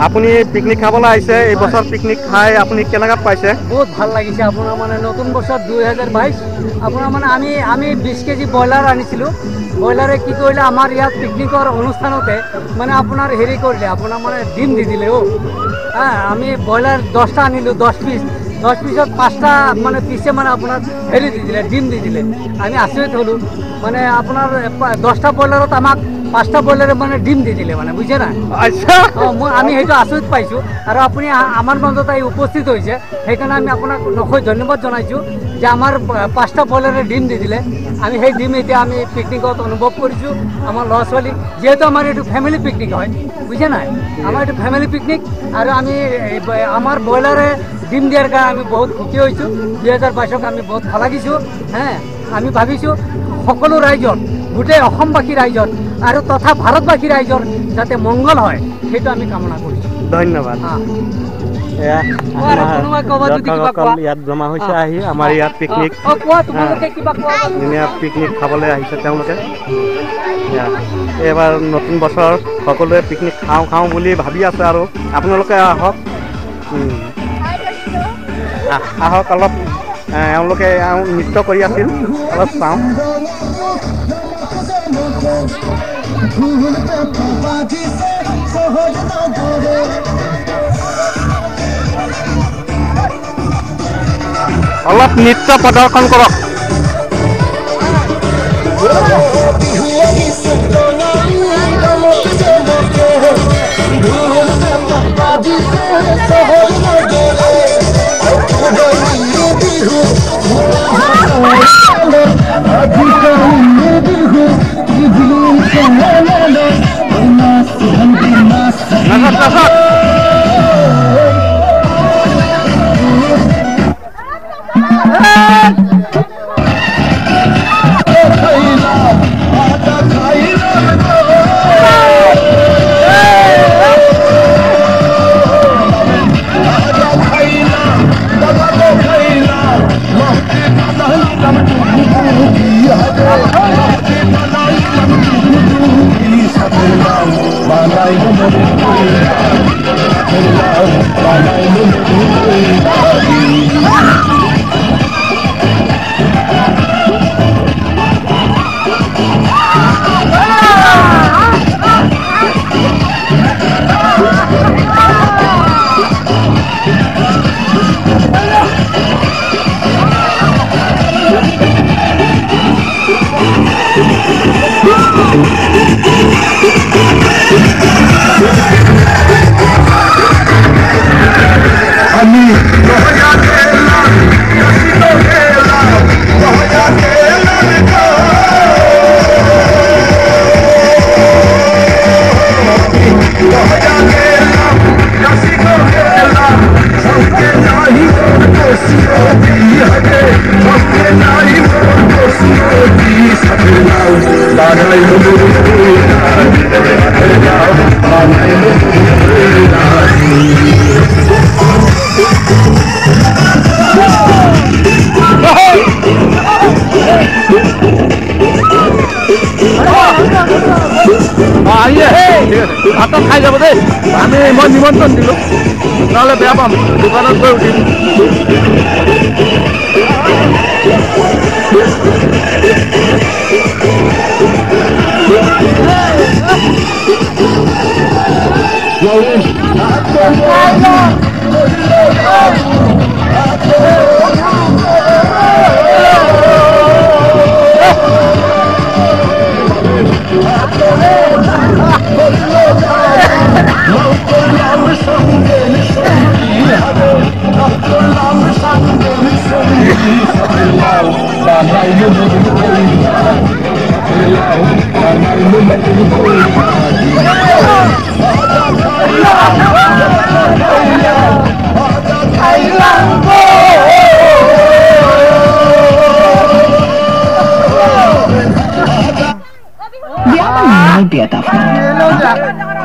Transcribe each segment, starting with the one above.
আপুনি পিকনিক খাবলৈ আহিছে এই বছৰ পিকনিক খাই আপুনি কেনেকৈ পাইছে বহুত ভাল লাগিছে আপোনাৰ মানে নতুন বছৰ 2022 আপোনাৰ মানে আমি 20 কেজি ব্ৰইলাৰ আনিছিলোঁ ব্ৰইলাৰে কি কৰিলে আমাৰ ইয়াত পিকনিকৰ অনুষ্ঠানতে মানে আপোনাৰ হেৰি কৰিলে আপোনাৰ মানে ডিম দি দিলে আমি ব্ৰইলাৰ 10টা আনিলোঁ 10 পিছত 5টা মানে পিছে মানে আপোনাৰ হেৰি দি দিলে ডিম দি দিলে আমি আচৰিত হ'লোঁ মানে আপোনাৰ 10টা ব্ৰইলাৰত আমাক 5টা ব্ৰইলাৰে মানে ডিম দি দিলে মানে বুজিছে না আচ্ছা মই আমি সেইটো আচৰিত পাইছোঁ আৰু আপুনি আমাৰ মাজত আহি উপস্থিত হৈছে সেইকাৰণে আমি আপোনাক নকৈ ধন্যবাদ জনাইছোঁ যে আমাৰ 5টা ব্ৰইলাৰে ডিম দি দিলে আমি সেই ডিম এতিয়া আমি পিকনিকত অনুভৱ কৰিছোঁ আমাৰ ল'ৰা ছোৱালী যিহেতু আমাৰ এইটো ফেমিলি পিকনিক হয় বুজিছে নাই আমাৰ এইটো ফেমিলি পিকনিক আৰু আমি আমাৰ ব্ৰইলাৰে ডিম দিয়াৰ কাৰণে আমি বহুত সুখী হৈছোঁ 2022ক আমি বহুত ভাল লাগিছোঁ আমি ভাবিছোঁ সকলো ৰাইজৰ গোটেই অসমবাসী ৰাইজৰ আৰু তথা ভাৰতবাসী ৰাইজৰ যাতে মংগল হয় সেইটো আমি কামনা কৰিছোঁ ধন্যবাদ ইয়াত জমা হৈছে আহি আমাৰ ইয়াত পিকনিক ধুনীয়া পিকনিক খাবলৈ আহিছে তেওঁলোকে এইবাৰ নতুন বছৰ সকলোৱে পিকনিক খাওঁ বুলি ভাবি আছে আৰু আপোনালোকে আহক আহক অলপ এওঁলোকে নৃত্য কৰি আছিল অলপ চাওঁ অলপ নৃত্য প্ৰদৰ্শন কৰক ভাত খাই যাব দেই মই নিমন্ত্ৰণ দিলোঁ নহ'লে বেয়া পাম দোকানত গৈ উঠিম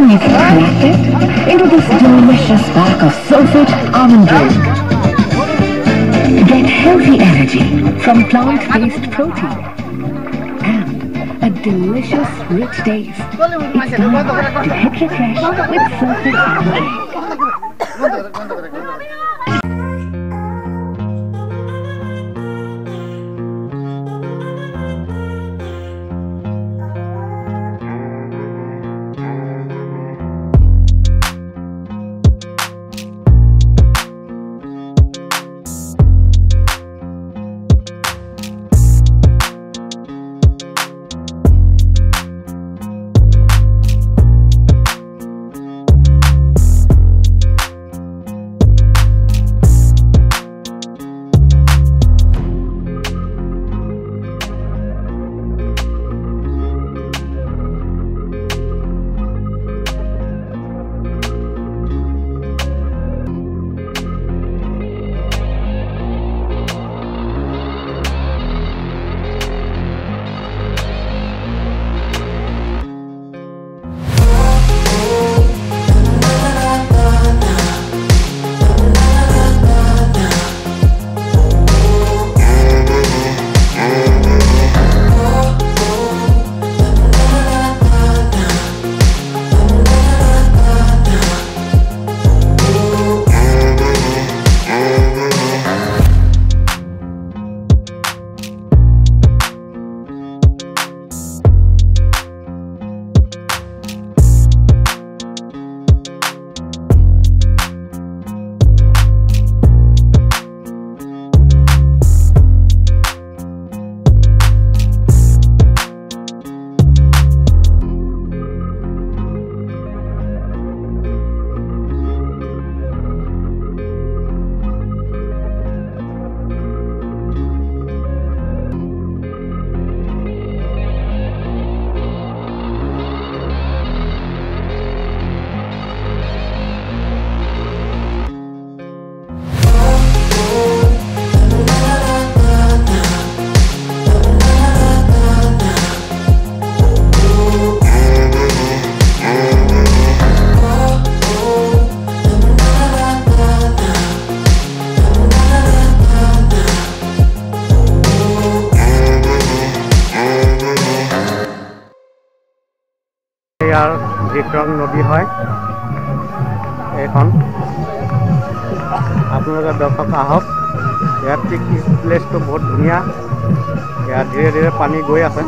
Mix it into this delicious pack of sulfate almond drink. Get healthy energy from plant-based protein and a delicious, rich taste. It's time to hit refresh with Surfit Amway. ইয়াৰ বিক্ৰম নদী হয় এইখন আপোনালোকে দৰ্শক আহক ইয়াৰ পিকনিক প্লেচটো বহুত ধুনীয়া ইয়াত ধীৰে ধীৰে পানী গৈ আছে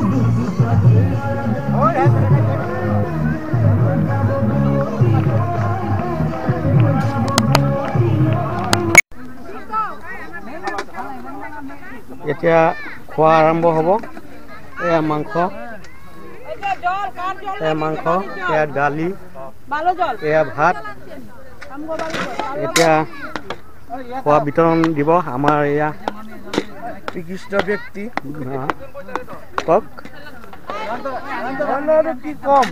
এতিয়া খোৱা আৰম্ভ হ'ব এয়া মাংস মাংস এয়া দালি এয়া ভাত এতিয়া খোৱা বিতৰণ দিব আমাৰ এয়া বিশিষ্ট ব্যক্তি কওক কি কম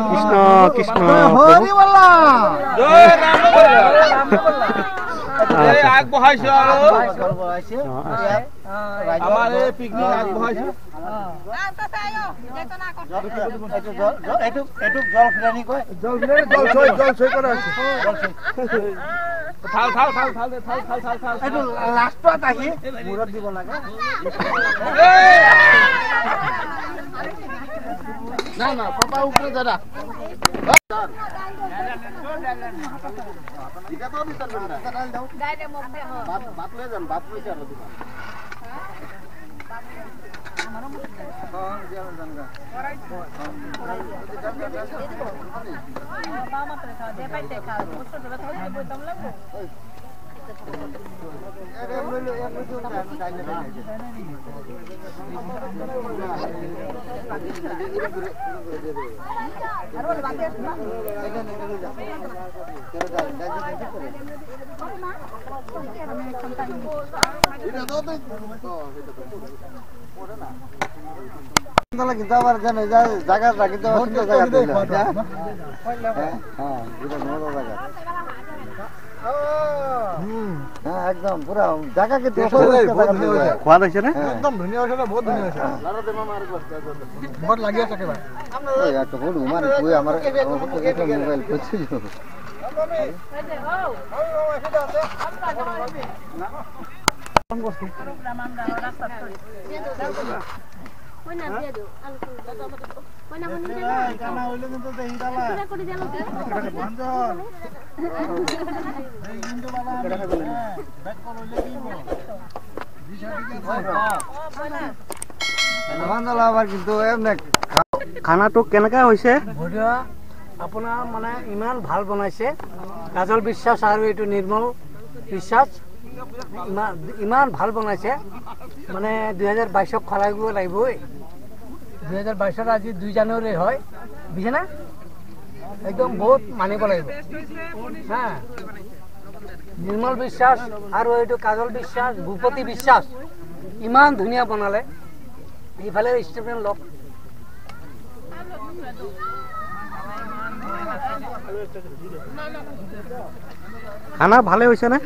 কৃষ্ণ কৃষ্ণ আগবঢ়াইছো আমাৰ পিকনিক আগবঢ়াইছো লাষ্টত আহি মূৰত দিব লাগে না না পাপা উপৰে দাদা একদম পুৰা জায়গাকে খোৱাদ হৈছে নে একদম ধুনীয়া হৈছে বহুত ধুনীয়া হৈছে বহুত লাগি আছে একেবাৰে বহুত উমাৰ আমাৰ মোবাইল খুঁজিলো খানাটো কেনেকা হৈছে? বঢ়িয়া, আপোনাৰ মানে ইমান ভাল বনাইছে। কাজল বিশ্বাস আৰু এইটো নিৰ্মল বিশ্বাস ইমান ভাল বনাইছে, মানে 2022ক খৰাই কৰিব লাগিবই। 2022 আজি 2 জানুৱাৰী হয়, বুজিছেনে? একদম বহুত মানিব লাগিব হা। নিৰ্মল বিশ্বাস আৰু এইটো কাজল বিশ্বাস, ভূপতি বিশ্বাস ইমান ধুনীয়া বনালে। এইফালে ষ্টুডেণ্ট লগ খানা ভালে হৈছে নে?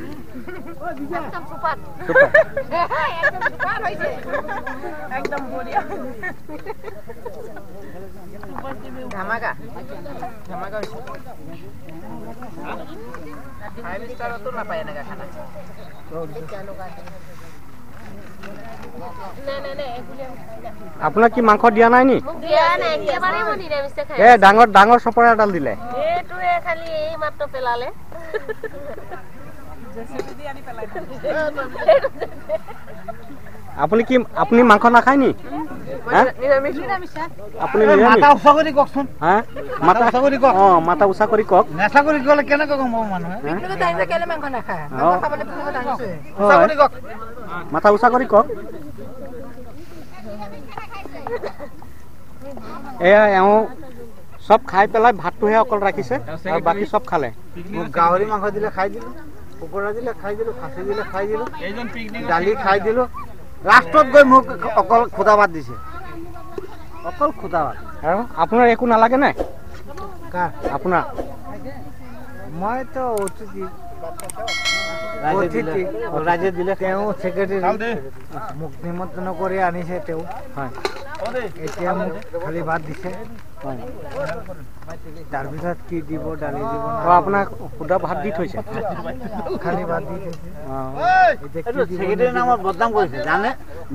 একদম বঢ়িয়া ধামাকা ধামাকা হৈছে। 5 ষ্টাৰতো নাপায় এনেকা খানা। আপোনাক কি মাংস দিয়া নাই নি? দিয়া নাই, একেবাৰে মই নিৰামিষ খাই। ডাঙৰ চপৰা এডাল দিলে। এইটোৱে খালি এই মাত্ৰ পেলালে। আপুনি মাংস নাখায় নি? আপুনি মাথা উচা কৰি কওকচোন। হা মাথা উচা কৰি কওক। মাথা উচা কৰি কওক। নেচা কৰি গ'লে কেনেকৈ গম পাব মানুহে? কেলে মাংস নাখায়? মাথা উচা কৰি কওক। এয়া এওঁ চব খাই পেলাই ভাতটোহে অকল ৰাখিছে আৰু বাকী চব খালে। গাহৰি মাংস দিলে খাই দিলোঁ, কুকুৰা দিলে খাই দিলোঁ, খাচী দিলে খাই দিলোঁ, দালি খাই দিলোঁ। লাষ্টত গৈ মোক অকল খুদা ভাত দিছে, অকল খুদা ভাত। আৰু আপোনাৰ একো নালাগে নাই? আপোনাৰ মইতো অতিথি ৰাইজে দিলে। তেওঁ ছেক্ৰেটাৰী মোক নিমন্ত্ৰণ কৰি আনিছে তেওঁ। হয়, এতিয়া মোক খালি ভাত দিছে। তাৰপিছত কি দিব? দালি দিব। আপোনাক সুদা ভাত দি থৈছে, খালি ভাত দি থৈছে। ছেক্ৰেটাৰীৰ নামত বদনাম কৰিছে।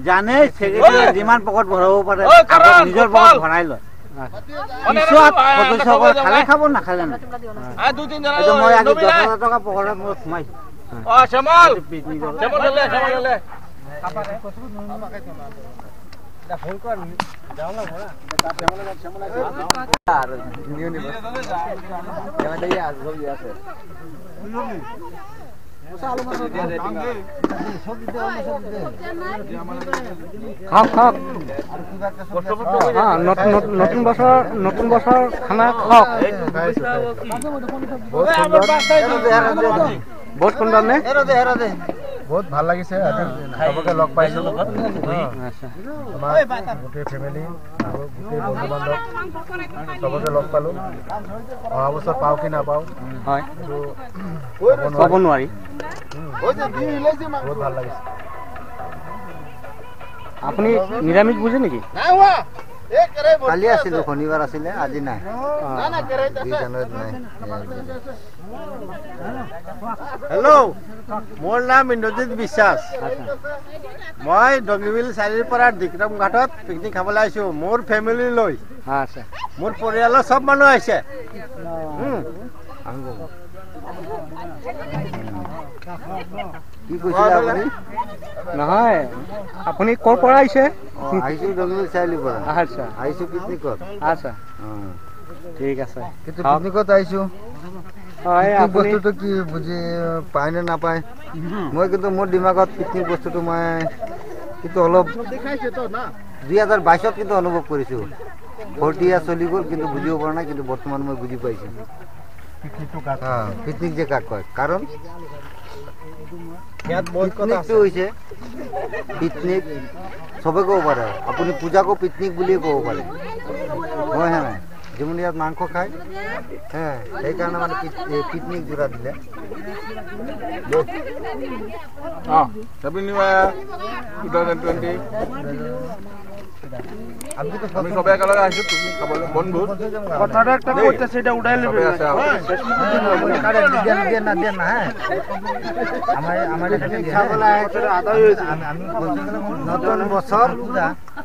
জানে ছেক্ৰেটাৰী যিমান পকেট ভৰাব পাৰে নিজৰ পকেট ভৰাই লয়। পিছত সদস্যসকল খালে খাব, নাখালে নাই। মই আজি 10,000 টকা পকেটত মই সোমাইছো। খাওক নতুন বছৰ খানা খাওক। বহুত সুন্দৰ নে? বহুত ভাল লাগিছে। আজি চবকে লগ পাইছোঁ, আমাৰ গোটেই ফেমিলি আৰু গোটেই বন্ধু বান্ধৱ চবকে লগ পালোঁ। অহা বছৰ পাওঁ কি নাপাওঁ হয় ক'ব নোৱাৰি। বহুত ভাল লাগিছে। আপুনি নিৰামিষ বুজে নেকি? কালি আছিলোঁ, শনিবাৰ আছিলে, আজি নাই। 2 জানুৱাৰীত নাই। হেল্ল', মোৰ নাম ইন্দ্ৰজিৎ বিশ্বাস। মই ডংগিবিল চাৰিৰ পৰা বিক্ৰম ঘাটত পিকনিক খাবলৈ আহিছোঁ মোৰ ফেমিলি লৈ। মোৰ পৰিয়ালৰ চব মানুহ আহিছে। কি কৈছিলে আপুনি? নহয়, আপুনি ক'ৰ পৰা আহিছে? আহিছোঁ ডংগিবিল চাৰিআলিৰ পৰা। আচ্ছা, আহিছোঁ পিকনিকত। আচ্ছা, ঠিক আছে। কিন্তু পিকনিকত আহিছোঁ, বস্তুটো কি বুজি পায় নে নাপায় মই কিন্তু মোৰ দিমাগত পিকনিক বস্তুটো মই কিন্তু অলপ 2022ত কিন্তু অনুভৱ কৰিছোঁ। 40 ইয়াৰ চলি গ'ল কিন্তু বুজিব পৰা নাই, কিন্তু বৰ্তমান মই বুজি পাইছোঁ পিকনিক যে কাক কয়। কাৰণ পিকনিকটো হৈছে পিকনিক চবে ক'ব পাৰে। আপুনি পূজাকো পিকনিক বুলিয়ে ক'ব পাৰে, হয় হে নাই? যেমন ইয়াত মাংস খায়, হ্যাঁ সেইকাৰণে মানে পিকনিক জোৰা দিলে। হ্যাপি নিউ ইয়াৰ 2020। আমি সবাই একেলগে আহিছো তুমি খাবলৈ বন্ধু কথাটা একটা কইতে সেটা উঠাই নেবে নতুন বছর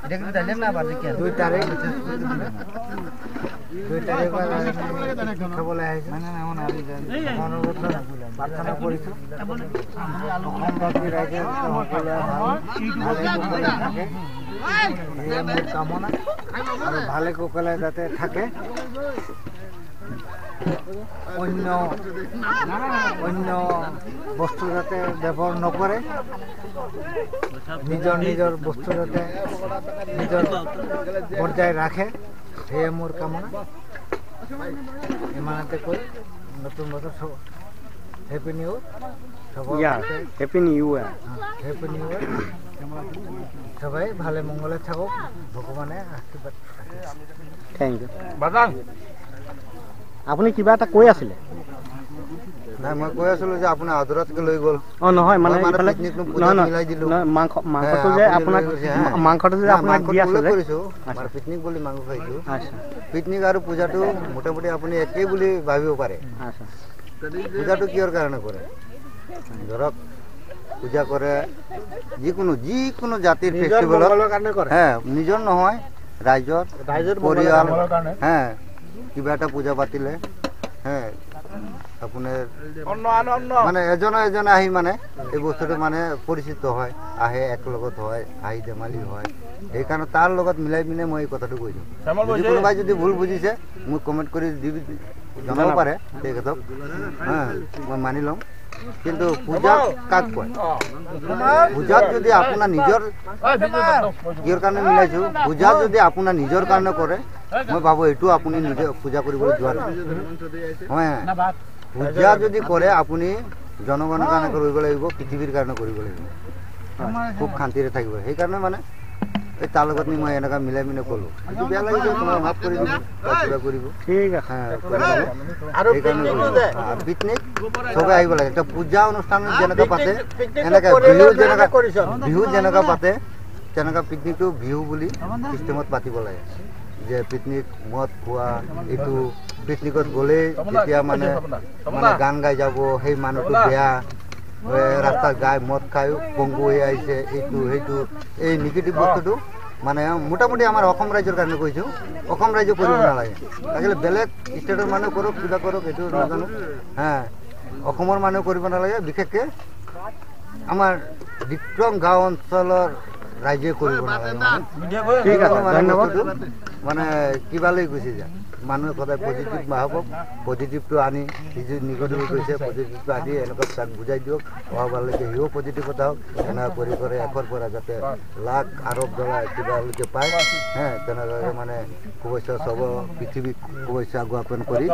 2 তারিখ খাবলৈ আহিছে প্ৰাৰ্থনা কৰিছোঁ অসমবাসী ৰাইজে সকলোৱে ভালে থাকে মোৰ কামনা আৰু ভালে কুশলে যাতে থাকে অন্য বস্তু যাতে ব্যৱহাৰ নকৰে নিজৰ বস্তু যাতে নিজৰ পৰ্যায় ৰাখে সেয়ে মোৰ কামনা ইমানতে কৈ নতুন বছৰ হেপী নিউ হ্যাপি নিউ ইয়াৰ। হেপী নিউ ইয়াৰ সবাই ভালে মঙ্গলে থাকক ভগৱানে আশীৰ্বাদ থ্যাংক ইউ। বাজান আপুনি কিবা এটা কৈ আছিলে? নাই মই কৈ আছিলোঁ যে আপোনাৰ আদৰতকে লৈ গ'ল নহয় মানে ইফালে মিলাই দিলোঁ মাংসটো যে আপোনাক মাংসটো যে আপোনাক দি আছে যে কৰিছোঁ পিকনিক বুলি মাংস খাইছোঁ আচ্ছা পিকনিক আৰু পূজাটো মোটামুটি আপুনি একেই বুলি ভাবিব পাৰে আচ্ছা পূজাটো কিহৰ কাৰণে কৰে ধৰক পূজা কৰে যিকোনো জাতিৰ ফেষ্টিভেলত নিজৰ নহয় ৰাইজৰ পৰিয়াল কিবা এটা পূজা পাতিলে আপোনাৰ মানে এজনে আহি মানে এই বস্তুটো মানে পৰিচিত হয় আহে একলগত হয় হাঁহি ধেমালি হয় সেইকাৰণে তাৰ লগত মিলাই পিনে মই এই কথাটো কৈ দিওঁ কোনোবাই যদি ভুল বুজিছে মোক কমেণ্ট কৰি জনাব পাৰে তেখেতক মই মানি ল'ম কিন্তু পূজা কাক কয় পূজাত যদি আপোনাৰ নিজৰ কিহৰ কাৰণে মিলাইছোঁ পূজা যদি আপোনাৰ নিজৰ কাৰণে কৰে মই ভাবোঁ এইটো আপুনি নিজে পূজা কৰিবলৈ যোৱা নাই হয় পূজা যদি কৰে আপুনি জনগণৰ কাৰণে কৰিব লাগিব পৃথিৱীৰ কাৰণে কৰিব লাগিব খুব শান্তিৰে থাকিব সেইকাৰণে মানে এই তাৰ লগত মই এনেকুৱা মিলাই মিলাই ক'লোঁ এইটো বেয়া লাগিছে তোমাৰ মাফ কৰি দিব কিবা কৰিব ঠিক আছে আৰু পিকনিক চবে আহিব লাগে এতিয়া পূজা অনুষ্ঠানত যেনেকৈ পাতে এনেকৈ বিহু যেনেকৈ পাতে তেনেকুৱা পিকনিকটো বিহু বুলি চিষ্টেমত পাতিব লাগে যে পিকনিক মদ খোৱা এইটো পিকনিকত গ'লেই যেতিয়া মানে গান গাই যাব সেই মানুহটো বেয়া ৰাস্তাত গাই মদ খাই পংগু হৈ আহিছে এইটো সেইটো এই নিগেটিভ বস্তুটো মানে মোটামুটি আমাৰ অসম ৰাজ্যৰ কাৰণে কৈছোঁ অসম ৰাজ্য কৰিব নালাগে লাগিলে বেলেগ ষ্টেটৰ মানুহ কৰক কিবা কৰক এইটো নাজানো অসমৰ মানুহ কৰিব নালাগে বিশেষকৈ আমাৰ বিক্ৰম গাঁও অঞ্চলৰ ৰাইজে কৰিব নালাগে ঠিক আছে ধন্যবাদ মানে কিবালৈ গুচি যায় মানুহে সদায় পজিটিভ ভাবক পজিটিভটো আনি যিটো নিগেটিভ গৈছে পজিটিভটো আনি এনেকুৱা তাক বুজাই দিয়ক অহাবাৰলৈকে সিও পজিটিভতা হওক এনেকুৱা কৰি এশৰ পৰা যাতে লাখ আৰব ডলাৰ কিবালৈকে পায় তেনেকৈ মানে শুভেচ্ছা চব পৃথিৱীক শুভেচ্ছা জ্ঞাপন কৰি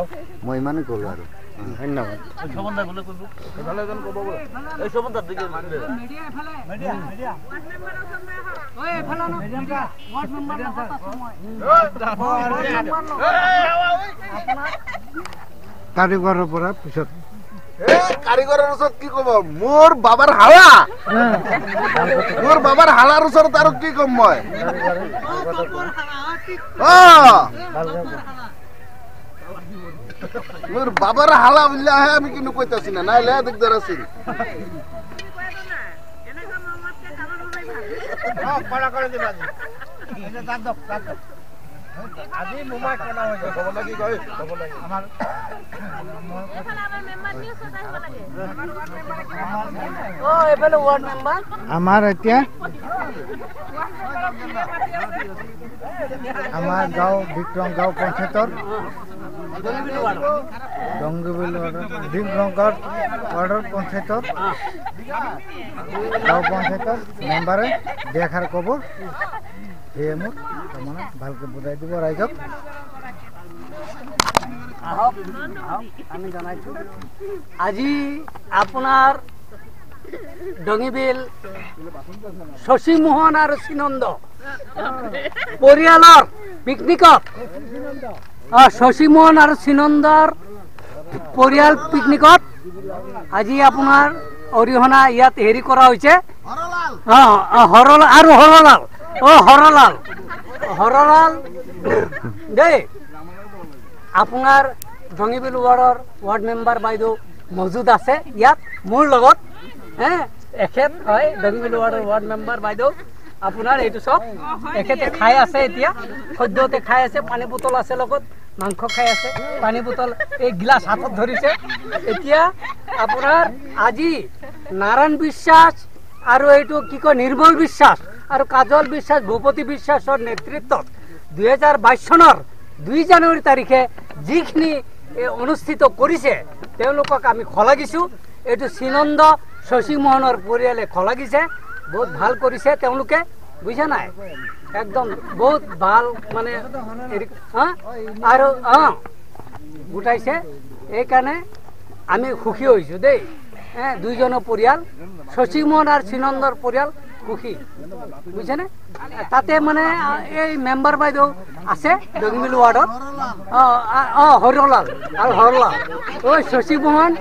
মই ইমানেই ক'লোঁ আৰু ধন্যবাদ। কাৰিকৰৰ পৰা পিছত কাৰিকৰৰ ওচৰত কি ক'ব মোৰ বাবাৰ হালাৰ ওচৰত আৰু কি ক'ম মই মোৰ বাবাৰ হালা বুলিলে আহে আমি কিন্তু কৈতাছি না নাইলে দিগদাৰ আছিল আমাৰ এতিয়া আমাৰ গাঁও বিক্ৰম গাঁও পঞ্চায়তৰ ৱাৰ্ডৰ পঞ্চায়তৰ গাঁও পঞ্চায়তৰ মেম্বাৰে দেখাৰ ক'ব সেয়ে মোৰ মানে ভালকৈ বুজাই দিব ৰাইজক আমি জনাইছোঁ আজি আপোনাৰ ডঙিবিল শশীমোহন আৰু সিনন্দ পৰিয়ালৰ পিকনিকত শশীমোহন আৰু সিনন্দৰ পৰিয়াল পিকনিকত আজি আপোনাৰ অৰিহণা ইয়াত হেৰি কৰা হৈছে হৰলাল হৰলাল দেই আপোনাৰ জঙিবিল ৱাৰ্ডৰ ৱাৰ্ড মেম্বাৰ বাইদেউ মজুদ আছে ইয়াত মোৰ লগত এখেত হয় জঙিবিল ৱাৰ্ডৰ ৱাৰ্ড মেম্বাৰ বাইদেউ আপোনাৰ এইটো চব এখেতে খাই আছে এতিয়া সদ্যহতে খাই আছে পানী বটল আছে লগত মাংস খাই আছে পানী বটল এই গিলাচ হাতত ধৰিছে এতিয়া আপোনাৰ আজি নাৰায়ণ বিশ্বাস আৰু এইটো কি কয় নিৰ্মল বিশ্বাস আৰু কাজল বিশ্বাস ভূপতি বিশ্বাসৰ নেতৃত্বত 2022 চনৰ 2 জানুৱাৰী তাৰিখে যিখিনি অনুষ্ঠিত কৰিছে তেওঁলোকক আমি খলাগিছোঁ এইটো শ্ৰীনন্দ শশী মোহনৰ পৰিয়ালে খলাগিছে বহুত ভাল কৰিছে তেওঁলোকে বুঝা নাই একদম বহুত ভাল মানে আৰু গোটাইছে এইকাৰণে আমি সুখী হৈছোঁ দেই দুইজনৰ পৰিয়াল শশী মোহন আৰু শ্ৰীনন্দৰ পৰিয়াল সুখী বুজিছেনে তাতে মানে এই মেম্বাৰ বাইদেউ আছে জঙিবিল ৱাৰ্ডত হৰলাল আৰু হৰলাল শশী মোহন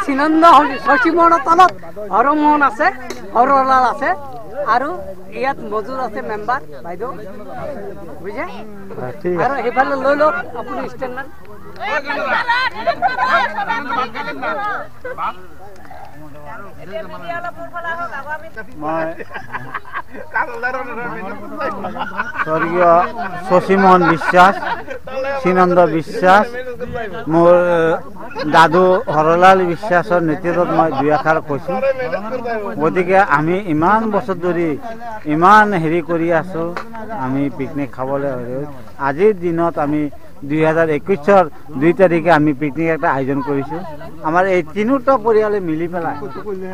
শ্ৰীনন্দ শশী মোহনৰ তলত হৰমোহন আছে হৰলাল আছে আৰু ইয়াত মজুদ আছে মেম্বাৰ বাইদেউ বুজিছে আৰু সেইফালে লৈ লওক আপুনি ষ্টেণ্ডমেণ্ট স্বৰ্গীয় শশীমোহন বিশ্বাস শ্ৰীনন্দ বিশ্বাস মোৰ দাদু হৰলাল বিশ্বাসৰ নেতৃত্বত মই 2 আষাৰ কৈছোঁ গতিকে আমি ইমান বছৰ ধৰি ইমান হেৰি কৰি আছোঁ আমি পিকনিক খাবলৈ আজিৰ দিনত আমি 2021 2 তাৰিখে আমি পিকনিক একটা আয়োজন কৰিছোঁ আমাৰ এই তিনিটা পৰিয়ালে মিলি পেলাই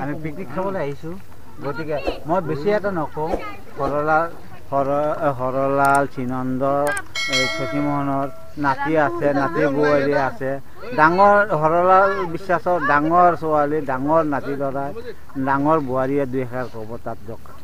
আমি পিকনিক খাবলৈ আহিছোঁ গতিকে মই বেছি এটা নকওঁ হৰলাল শ্ৰীনন্দ শশী মোহনৰ নাতি আছে নাতি বোৱাৰী আছে ডাঙৰ হৰলাল বিশ্বাসৰ ডাঙৰ ছোৱালী ডাঙৰ নাতি ল'ৰা ডাঙৰ বোৱাৰীয়ে 2 আষাৰ ক'ব তাত দৰকাৰ